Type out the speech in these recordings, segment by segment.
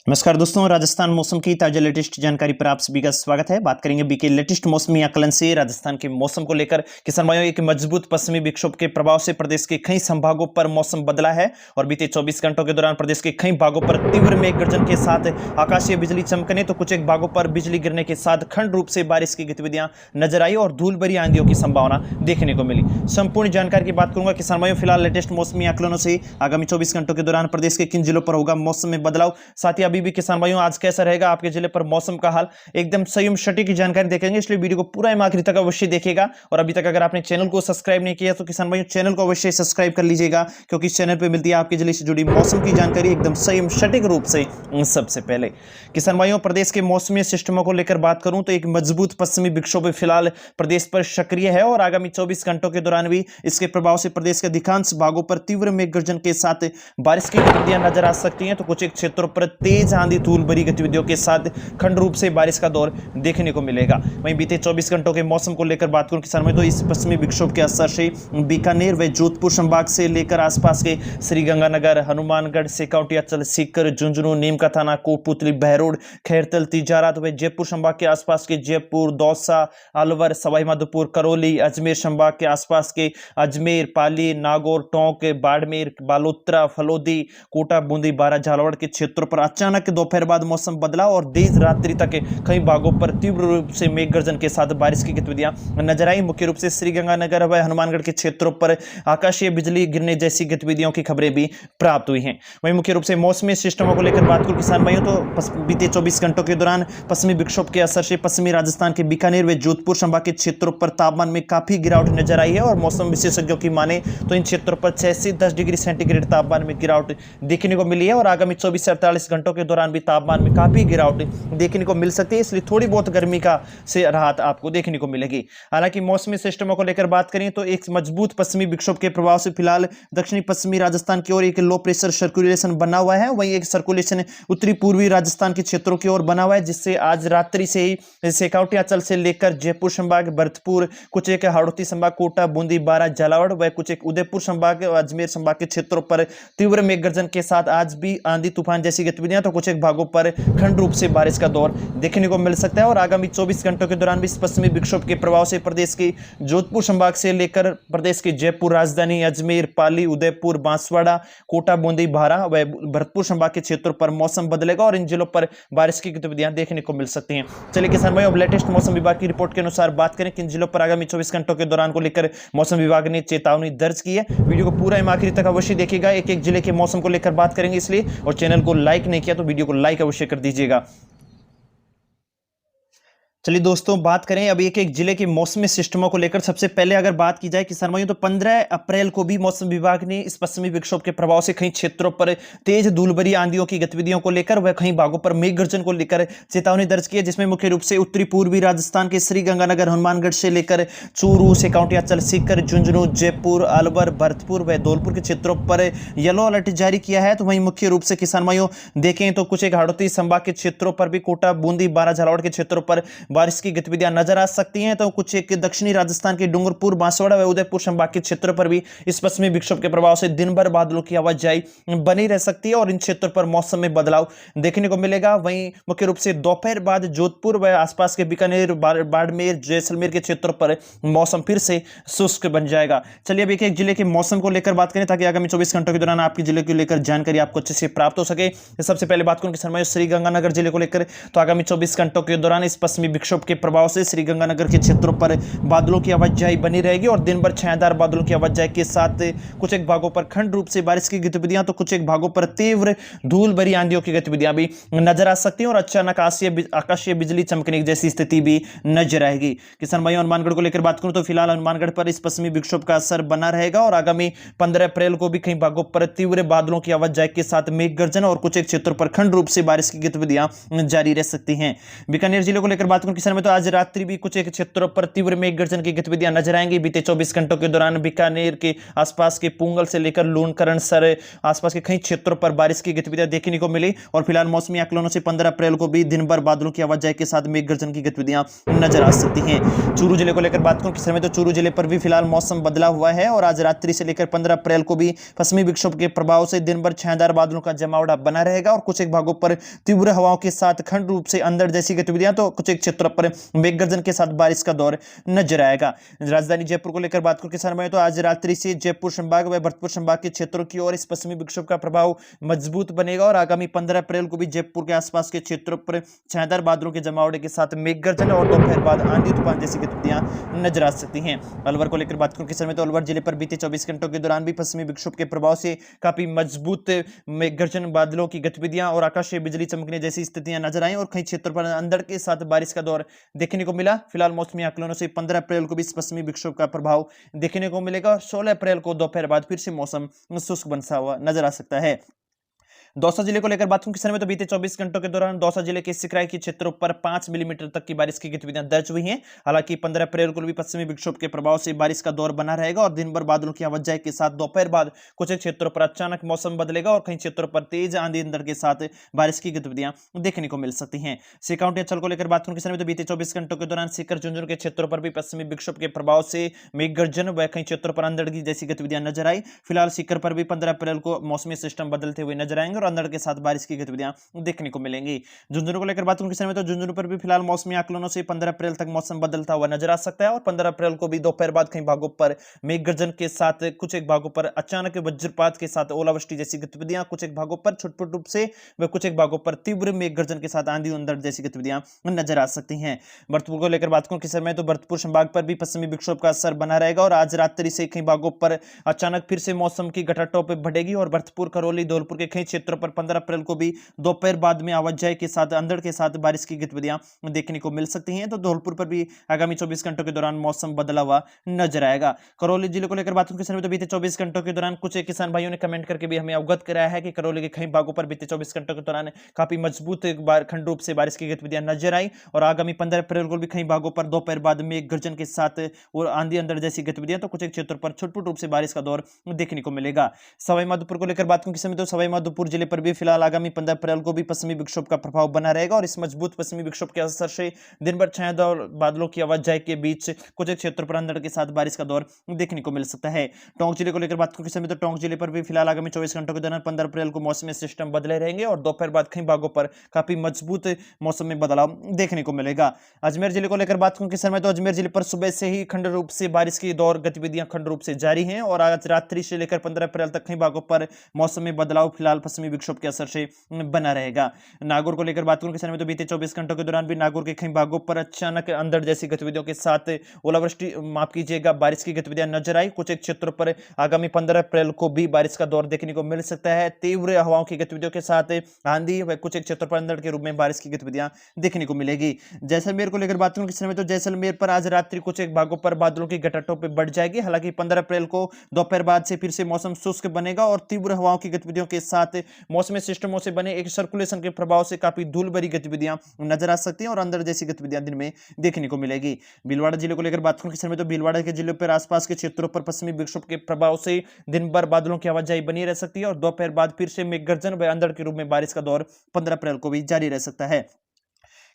नमस्कार दोस्तों, राजस्थान मौसम की ताजा लेटेस्ट जानकारी पर आप सभी का स्वागत है। बात करेंगे बीके लेटेस्ट मौसमी आकलन से राजस्थान के मौसम को लेकर। किसान भाइयों, एक मजबूत पश्चिमी विक्षोभ के प्रभाव से प्रदेश के कई संभागों पर मौसम बदला है और बीते 24 घंटों के दौरान प्रदेश के कई भागों पर तीव्र मेघ गर्जन के साथ आकाशीय बिजली चमकने तो कुछ एक भागों पर बिजली गिरने के साथ खंड रूप से बारिश की गतिविधियां नजर आई और धूल भरी आंधियों की संभावना देखने को मिली। संपूर्ण जानकारी की बात करूंगा किसान भाइयों। फिलहाल लेटेस्ट मौसमी आकलनों से आगामी 24 घंटों के दौरान प्रदेश के किन जिलों पर होगा मौसम में बदलाव, साथ ही अभी भी किसान भाइयों आज कैसा रहेगा आपके जिले पर मौसम का हाल, एकदम सही सटीक की जानकारी देखेंगे। इसलिए वीडियो को पूरा आखिरी तक अवश्य देखिएगा। और अभी तक अगर आपने चैनल को सब्सक्राइब नहीं किया तो किसान भाइयों चैनल को अवश्य सब्सक्राइब कर लीजिएगा, क्योंकि इस चैनल पर मिलती है आपके जिले से जुड़ी मौसम की जानकारी एकदम सही सटीक रूप से। सबसे पहले किसान भाइयों, प्रदेश के मौसमी सिस्टमों को लेकर बात करूं तो एक मजबूत पश्चिमी विक्षोभ फिलहाल प्रदेश पर सक्रिय है और आगामी 24 घंटों के दौरान भी इसके प्रभाव से प्रदेश के अधिकांश भागों पर तीव्र मेघ गर्जन के साथ बारिश की गतिविधियां नजर आ सकती हैं तो कुछ एक क्षेत्रों पर तेज आंधी धूल भरी गतिविधियों के साथ खंड रूप से बारिश का दौर देखने को मिलेगा। वहीं बीते 24 घंटों के मौसम को लेकर बात करूं किसान भाई तो इस पश्चिमी विक्षोभ के असर से बीकानेर व जोधपुर संभाग से लेकर आसपास के श्रीगंगानगर, हनुमानगढ़, सिकौटी अंचल, सीकर, झुंझुनू, नीमका थाना, कोटपुतली, बहरोड, खैरतल, तिजारा व जयपुर संभाग के आसपास के जयपुर, दौसा, अलवर, सवाईमाधोपुर, करौली, अजमेर संभाग के आसपास के अजमेर, पाली, नागौर, टोंक, बाड़मेर, बालोतरा, फलोदी, कोटा, बूंदी, बारा, झालावाड़ के क्षेत्रों पर अचानक दोपहर बाद मौसम बदला और देर रात्रि तक कई भागों पर तीव्र रूप से मेघ गर्जन के साथ बारिश की गतिविधियां नजर आई। मुख्य रूप से श्रीगंगानगर व हनुमानगढ़ के क्षेत्रों पर आकाशीय बिजली गिरने जैसी गतिविधियों की खबरें भी प्राप्त हुई हैं। वहीं मुख्य रूप से मौसमी सिस्टमों को लेकर बात करूं किसान भाइयों तो बीते 24 घंटों के दौरान पश्चिमी विक्षोभ के असर से पश्चिमी राजस्थान के बीकानेर व जोधपुर संभाग के क्षेत्रों पर तापमान में काफी गिरावट नजर आई है और मौसम विशेषज्ञों की माने तो इन क्षेत्रों पर 6 से 10 डिग्री सेंटीग्रेड तापमान में गिरावट देखने को मिली है और आगामी 24 से 48 घंटों के दौरान भी तापमान में काफी गिरावट देखने को मिल सकती है। इसलिए थोड़ी बहुत गर्मी का से राहत आपको देखने को मिलेगी। हालांकि मौसमी सिस्टमों को लेकर बात करें तो एक मजबूत पश्चिमी विक्षोभ के प्रभाव से फिलहाल दक्षिणी पश्चिमी राजस्थान की ओर एक लो प्रेशर सर्कुलेशन बना हुआ है। वहीं एक सर्कुलेशन उत्तरी पूर्वी राजस्थान के क्षेत्रों की ओर बना हुआ है, जिससे आज रात्रि से ही शेखावटी अंचल से लेकर जयपुर संभाग, भरतपुर, कुछ एक हाड़ौती संभाग, कोटा, बूंदी, बारा, झालावाड़ व कुछ एक उदयपुर संभाग, अजमेर संभाग के क्षेत्रों पर तीव्र मेघ गर्जन के साथ आज भी आंधी तूफान जैसी गतिविधियां तो कुछ एक भागों पर खंड रूप से बारिश का दौर देखने को मिल सकता है। और आगामी 24 घंटों के दौरान भी इस पश्चिमी विक्षोभ के प्रभाव से प्रदेश के जोधपुर संभाग से लेकर प्रदेश के जयपुर, राजधानी, अजमेर, पाली, उदयपुर, बांसवाड़ा, कोटा, बूंदी, बारा व भरतपुर संभाग के क्षेत्रों पर मौसम बदलेगा और इन जिलों पर बारिश की गतिविधियां देखने को मिल सकती हैं। चलिए किसान भाइयों, अब लेटेस्ट मौसम विभाग की रिपोर्ट के अनुसार बात करें किन जिलों पर आगामी 24 घंटों के दौरान को लेकर मौसम विभाग ने चेतावनी दर्ज की है। वीडियो को पूरा आखिरी तक अवश्य देखिएगा, एक एक जिले के मौसम को लेकर बात करेंगे इसलिए। और चैनल को लाइक नहीं किया तो वीडियो को लाइक अवश्य कर दीजिएगा। चलिए दोस्तों, बात करें अब एक एक जिले के मौसमी सिस्टमों को लेकर। सबसे पहले अगर बात की जाए किसान भाइयों तो 15 अप्रैल को भी मौसम विभाग ने इस पश्चिमी विक्षोभ के प्रभाव से कई क्षेत्रों पर तेज धूलभरी आंधियों की गतिविधियों को लेकर व कई भागों पर मेघ गर्जन को लेकर चेतावनी दर्ज की है, जिसमें मुख्य रूप से उत्तरी पूर्वी राजस्थान के श्रीगंगानगर, हनुमानगढ़ से लेकर चूरू, शेखावटी अंचल, सीकर, झुंझुनू, जयपुर, अलवर, भरतपुर व धौलपुर के क्षेत्रों पर येलो अलर्ट जारी किया है। तो वहीं मुख्य रूप से किसान भाइयों देखें तो कुछ एक हाड़ौती संभाग के क्षेत्रों पर भी, कोटा, बूंदी, बारा, झालावाड़ के क्षेत्रों पर बारिश की गतिविधियां नजर आ सकती हैं। तो कुछ एक दक्षिणी राजस्थान के डूंगरपुर, बांसवाड़ा व उदयपुर संभाग के क्षेत्रों पर भी इस पश्चिमी विक्षोभ के प्रभाव से दिन भर बादलों की आवाजाही बनी रह सकती है और इन क्षेत्रों पर मौसम में बदलाव देखने को मिलेगा। वहीं मुख्य रूप से दोपहर बाद जोधपुर व आसपास के बीकानेर, बाड़मेर, जैसलमेर के क्षेत्रों पर मौसम फिर से शुष्क बन जाएगा। चलिए अब एक एक जिले के मौसम को लेकर बात करें ताकि आगामी 24 घंटों के दौरान आपके जिले को लेकर जानकारी आपको अच्छे से प्राप्त हो सके। सबसे पहले बात करूं किसान भाइयों श्रीगंगानगर जिले को लेकर तो आगामी 24 घंटों के दौरान इस पश्चिमी विक्षोभ के प्रभाव से श्रीगंगानगर के क्षेत्रों पर बादलों की आवाजाही बनी रहेगी और दिन भर छायादार बादलों की आवाजाही के साथ कुछ एक भागों पर खंड रूप से बारिश की गतिविधियां तो कुछ एक भागों पर तीव्र धूल भरी आंधियों की गतिविधियां भी नजर आ सकती हैं और अचानक आकाशीय बिजली चमकने जैसी स्थिति भी नजर आएगी। किसान भाइयों हनुमानगढ़ को लेकर बात करूं तो फिलहाल हनुमानगढ़ पर इस पश्चिमी विक्षोभ का असर बना रहेगा और आगामी 15 अप्रैल को भी कई भागों पर तीव्र बादलों की आवाजाही के साथ मेघ गर्जन और कुछ एक क्षेत्रों पर खंड रूप से बारिश की गतिविधियां जारी रह सकती हैं। बीकानेर जिले को लेकर बात करूं करूं किसान में तो आज रात्रि भी कुछ एक क्षेत्रों पर तीव्र मेघ गर्जन की गतिविधियां नजर आएंगी। बीते 24 घंटों के दौरान बीकानेर के आसपास के पुंगल से लेकर लूणकरण सर आसपास के कई क्षेत्रों पर बारिश की गतिविधियां देखने को मिली। और फिलहाल मौसमी आकलनों से 15 अप्रैल को भी दिन भर बादलों की आवाजाही के साथ मेघ गर्जन की गतिविधियां नजर आ सकती हैं। चूरू जिले को लेकर बात करूं किसान में तो चूरू जिले पर भी फिलहाल मौसम बदला हुआ है और आज रात्रि से लेकर 15 अप्रैल को भी पश्चिमी विक्षोभ के प्रभाव से दिन भर छायादार बादलों का जमावड़ा बना रहेगा और कुछ एक भागों पर तीव्र हवाओं के साथ खंड रूप से अंधड़ जैसी गतिविधियां, तो कुछ एक क्षेत्रों पर मेघ गर्जन के साथ बारिश का दौर नजर आएगा। राजधानी जयपुर को लेकर बात करूं किसान भाइयों तो आज रात्रि से जयपुर संभाग व भरतपुर संभाग के क्षेत्रों की ओर इस पश्चिमी विक्षोभ का प्रभाव मजबूत बनेगा और आगामी 15 अप्रैल को भी जयपुर के आसपास के क्षेत्रों पर छायादार बादलों के जमावड़े के साथ मेघ गर्जन और दोपहर बाद आंधी तूफान जैसी गतिविधियां नजर आ सकती हैं। अलवर को लेकर बात करूं किसान में तो अलवर जिले पर बीते 24 घंटों के दौरान भी पश्चिमी विक्षोभ के प्रभाव से काफी मजबूत मेघ गर्जन बादलों की गतिविधियां और आकाशीय बिजली चमकने जैसी स्थितियां नजर आई और कई क्षेत्रों पर अंधड़ के साथ बारिश का दौर देखने को मिला। फिलहाल मौसमी आकलनों से 15 अप्रैल को भी इस पश्चिमी विक्षोभ का प्रभाव देखने को मिलेगा और 16 अप्रैल को दोपहर बाद फिर से मौसम शुष्क बनसा हुआ नजर आ सकता है। दौसा जिले को लेकर बात करूं किसान में तो बीते 24 घंटों के दौरान दौसा जिले के सिकराई के क्षेत्रों पर 5 मिलीमीटर तक की बारिश की गतिविधियां दर्ज हुई हैं। हालांकि 15 अप्रैल को भी पश्चिमी विक्षोभ के प्रभाव से बारिश का दौर बना रहेगा और दिन भर बादलों की आवाजाही के साथ दोपहर बाद कुछ क्षेत्रों पर अचानक मौसम बदलेगा और कई क्षेत्रों पर तेज आंधी अंधड़ के साथ बारिश की गतिविधियां देखने को मिल सकती हैं। सिकाउंटी अंचल को लेकर बात करूं किसान में तो बीते 24 घंटों के दौरान सीकर झुंझुनू के क्षेत्रों पर भी पश्चिमी विक्षोभ के प्रभाव से मेघ गर्जन व कई क्षेत्रों पर अंधड़ की जैसी गतिविधियां नजर आई। फिलहाल सीकर पर भी 15 अप्रैल को मौसमी सिस्टम बदलते हुए नजर आएंगे और अंधड़ के साथ बारिश की गतिविधियां देखने को मिलेंगी। झुंझुनू को लेकर बात करूं किसान में तो झुंझुनू पर भी फिलहाल मौसमी आकलनों से 15 अप्रैल तक मौसम बदलता हुआ नजर आ सकता है और 15 अप्रैल को भी दोपहर बाद कई भागों पर मेघ गर्जन के साथ कुछ एक भागों पर अचानक वज्रपात के साथ ओलावृष्टि जैसी गतिविधियां, कुछ एक भागों पर छुटपुट रूप से व कुछ एक भागों पर तीव्र मेघ गर्जन के साथ आंधी अंधड़ जैसी गतिविधियां नजर आ सकती हैं। भरतपुर को लेकर बात करूं किसान में तो भरतपुर संभाग पर भी पश्चिमी विक्षोभ का असर बना रहेगा और आज रात्रि से कई भागों पर अचानक फिर से मौसम की घटाटोप बढ़ेगी और भरतपुर, करौली, धौलपुर के कई क्षेत्रों पर 15 अप्रैल को भी दोपहर बाद में आवाजाही के साथ अंधड़ के साथ बारिश की गतिविधियां देखने को मिल सकती हैं। तो धौलपुर पर भी आगामी 24 घंटों के दौरान मौसम बदला हुआ नजर आएगा। करौली जिले को लेकर बात करूं किसान में तो बीते 24 घंटों के दौरान कुछ एक किसान भाइयों ने कमेंट करके भी हमें अवगत कराया है कि करौली के कई भागों पर बीते 24 घंटों के दौरान काफी मजबूत एक बार खंड रूप से बारिश की गतिविधियां नजर आई और आगामी 15 अप्रैल को भी कई भागों पर दोपहर बाद में एक गर्जन के साथ और आंधी अंधड़ जैसी गतिविधियां, तो कुछ एक क्षेत्रों पर छुटपुट रूप से बारिश का दौर देखने को मिलेगा। सवाई माधोपुर को लेकर बात करूं किसान में तो सवाई माधोपुर जिले पर भी फिलहाल आगामी 15 अप्रैल को भी पश्चिमी विक्षोभ का प्रभाव बना रहेगा और इस मजबूत पश्चिमी विक्षोभ के असर से दिन भर छायादार बादलों की आवाजाही के बीच कुछ एक क्षेत्रों पर अंधड़ के साथ बारिश का दौर देखने को मिल सकता है। टोंक जिले को लेकर बात करूं किसान में तो टोंक जिले पर भी फिलहाल आगामी 24 घंटों के दौरान 15 अप्रैल को मौसमी सिस्टम बदले रहेंगे और दोपहर बाद कई भागों पर काफी मजबूत मौसम में बदलाव देखने को मिलेगा। अजमेर जिले को लेकर बात करूं किसान में तो अजमेर जिले पर सुबह से ही खंड रूप से बारिश की दौर गतिविधियां खंड रूप से जारी हैं और आज रात्रि से लेकर 15 अप्रैल तक कई भागों पर मौसम में बदलाव फिलहाल पश्चिमी विक्षोभ के असर से बना रहेगा। नागौर को लेकर बात करूं किसान में तो बीते 24 घंटों के दौरान भी नागौर के कई भागों पर अचानक अंधड़ जैसी गतिविधियों के साथ ओलावृष्टि, माफ कीजिएगा, बारिश की गतिविधियां नजर आई। कुछ एक क्षेत्रों पर आगामी 15 अप्रैल को भी बारिश का दौर देखने को मिल सकता है। तीव्र हवाओं की गतिविधियों के साथ आंधी व कुछ एक क्षेत्रों पर अंधड़ के रूप में बारिश की गतिविधियां देखने को मिलेगी। जैसलमेर को लेकर बात करूं किसान में तो जैसलमेर पर आज रात्रि कुछ एक भागों पर बादलों की घटाटों पर बढ़ जाएगी। हालांकि 15 अप्रैल को दोपहर बाद से फिर से मौसम शुष्क बनेगा और तीव्र हवाओं की गतिविधियों के साथ मौसमी सिस्टमों से बने एक सर्कुलेशन के प्रभाव से काफी धूल भरी गतिविधियां नजर आ सकती हैं और अंदर जैसी गतिविधियां दिन में देखने को मिलेगी। भीलवाड़ा जिले को लेकर बात करूं किसान में तो भीलवाड़ा के जिले पर आसपास के क्षेत्रों पर पश्चिमी विक्षोभ के प्रभाव से दिन भर बादलों की आवाजाही बनी रह सकती है और दोपहर बाद फिर से मेघ गर्जन व अंधड़ के रूप में बारिश का दौर 15 अप्रैल को भी जारी रह सकता है।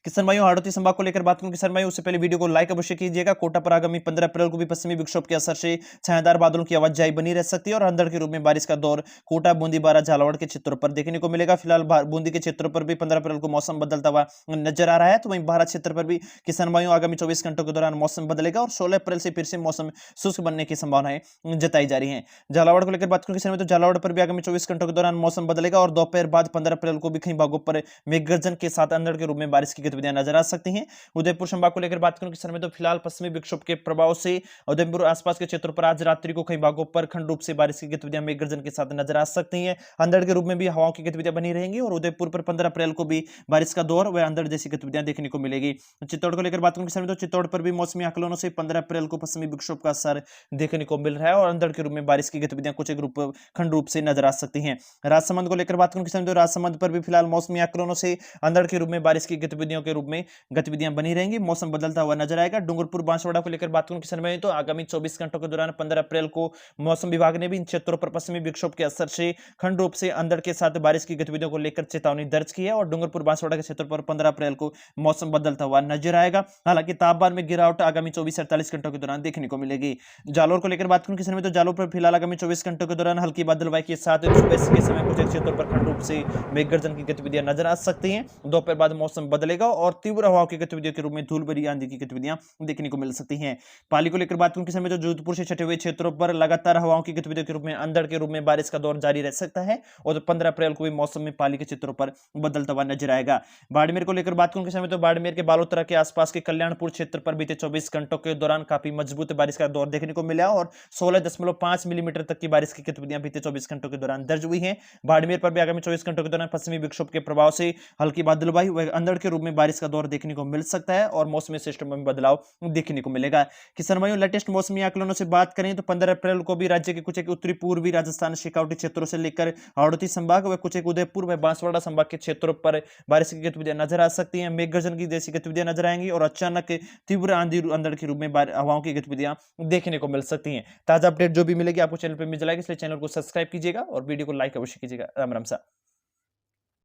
किसान भाइयों, हाड़ौती संभाग को लेकर बात करूं किसान भाइयों, उससे पहले वीडियो को लाइक अवश्य कीजिएगा। कोटा पर आगामी 15 अप्रैल को भी पश्चिमी विक्षोभ के असर से छायादार बादलों की आवाजाही बनी रह सकती है और अंधड़ के रूप में बारिश का दौर कोटा, बूंदी, बारा, झालावाड़ के क्षेत्रों पर देखने को मिलेगा। फिलहाल बूंदी के क्षेत्रों पर भी 15 अप्रैल को मौसम बदलता हुआ नजर आ रहा है, तो वहीं बारा क्षेत्र पर भी किसान भाइयों आगामी 24 घंटों के दौरान मौसम बदलेगा और 16 अप्रैल से फिर से मौसम शुष्क बनने की संभावनाएं जताई जा रही है। झालावाड़ को लेकर बात करूं किसान में तो झालावाड़ पर भी आगामी 24 घंटों के दौरान मौसम बदलेगा और दोपहर बाद 15 अप्रैल को भी कई भागों पर मेघ गर्जन के साथ अंधड़ के रूप में बारिश की गतिविधियां नजर आ सकती हैं। उदयपुर संभाग को लेकर बात करूं किसान में तो फिलहाल पश्चिमी विक्षोभ के प्रभाव से उदयपुर आसपास के क्षेत्रों पर आज रात्रि को कई भागों पर खंड रूप से बारिश की गतिविधियां मेघ गर्जन के साथ नजर आ सकती हैं। अंधड़ के रूप में भी हवाओं की गतिविधियां बनी रहेंगी और उदयपुर पर 15 अप्रैल को भी बारिश का दौर व अंधड़ जैसी गतिविधियां देखने को मिलेगी। चित्तौड़ को लेकर बात करूं किसान में तो चित्तौड़ पर भी मौसमी आकलनों से 15 अप्रैल को पश्चिमी विक्षोभ का असर देखने को मिल रहा है और अंधड़ के रूप में बारिश की गतिविधियां कुछ एक रूप खंड रूप से नजर आ सकती हैं। राजसमंद को लेकर बात करूं किसान में तो राजसमंद पर भी फिलहाल मौसमी आकलनों से अंधड़ के रूप में बारिश की गतिविधियों गतिविधियों के रूप में गतिविधियां बनी रहेंगी। मौसम बदलता हुआ नजर आएगा। डूंगरपुर बांसवाड़ा को लेकर बात करूं किसान भाइयों तो आगामी 24 घंटों के दौरान 15 अप्रैल को मौसम विभाग ने भी इन क्षेत्रों पर पश्चिमी विक्षोभ के असर से खंड रूप से अंधड़ के साथ बारिश की गतिविधियों को लेकर चेतावनी दर्ज की है और डूंगरपुर बांसवाड़ा के क्षेत्र पर 15 अप्रैल को मौसम बदलता हुआ नजर आएगा। हालांकि तापमान में गिरावट आगामी 24 से 48 घंटों के दौरान देखने को मिलेगी। जालोर को लेकर बात करूं किसान भाइयों तो जालोर पर फिलहाल आगामी 24 घंटों के दौरान हल्की बादलवाई के साथ सुबह के समय कुछ क्षेत्रों पर खंड रूप से मेघ गर्जन की गतिविधियां नजर आ सकती हैं। दोपहर बाद मौसम बदलेगा और तीव्र हवाओं की गतिविधियों के रूप में धूल भरी आंधी की गतिविधियां देखने को मिल सकती हैं। पाली को लेकर बात करूं किसान भाइयों तो जोधपुर से छठे हुए क्षेत्रों पर लगातार हवाओं की गतिविधियों के रूप में अंधड़ के रूप में बारिश का दौर जारी रह सकता है और 15 अप्रैल को भी मौसम में पाली के क्षेत्रों पर बदलता हुआ नजर आएगा। बाड़मेर को लेकर बात करूं किसान भाइयों तो बाड़मेर के बालोतरा के आसपास के कल्याणपुर क्षेत्र पर बीते 24 घंटों के दौरान काफी मजबूत बारिश का दौर देखने को मिला और 16.5 मिलीमीटर तक की बारिश की गतिविधियां बीते 24 घंटों के दौरान दर्ज हुई हैं। बाड़मेर पर भी आगामी 24 घंटों के दौरान पश्चिमी विक्षोभ के प्रभाव से हल्की बादलवाई व अंधड़ के रूप में बारिश का दौर देखने को मिल सकता है और मौसमी सिस्टम में बदलाव देखने को मिलेगा। किसान भाइयों लेटेस्ट मौसमी आकलनों से बात करें तो 15 अप्रैल को भी राज्य के कुछ एक उत्तरी पूर्वी राजस्थान शेखावटी क्षेत्रों से लेकर हाड़ौती संभाग व कुछ एक उदयपुर व बांसवाड़ा संभाग के क्षेत्रों पर बारिश की गतिविधियां नजर आ सकती हैं। मेघ गर्जन की जैसी गतिविधियां नजर आएंगी और अचानक तीव्र आंधी अंधड़ के रूप में हवाओं की गतिविधियां देखने को मिल सकती हैं। ताजा अपडेट जो भी मिलेगी आपको चैनल पर मिल जाएगी, इसलिए चैनल को सब्सक्राइब कीजिएगा और वीडियो को लाइक अवश्य कीजिएगा। राम राम सा।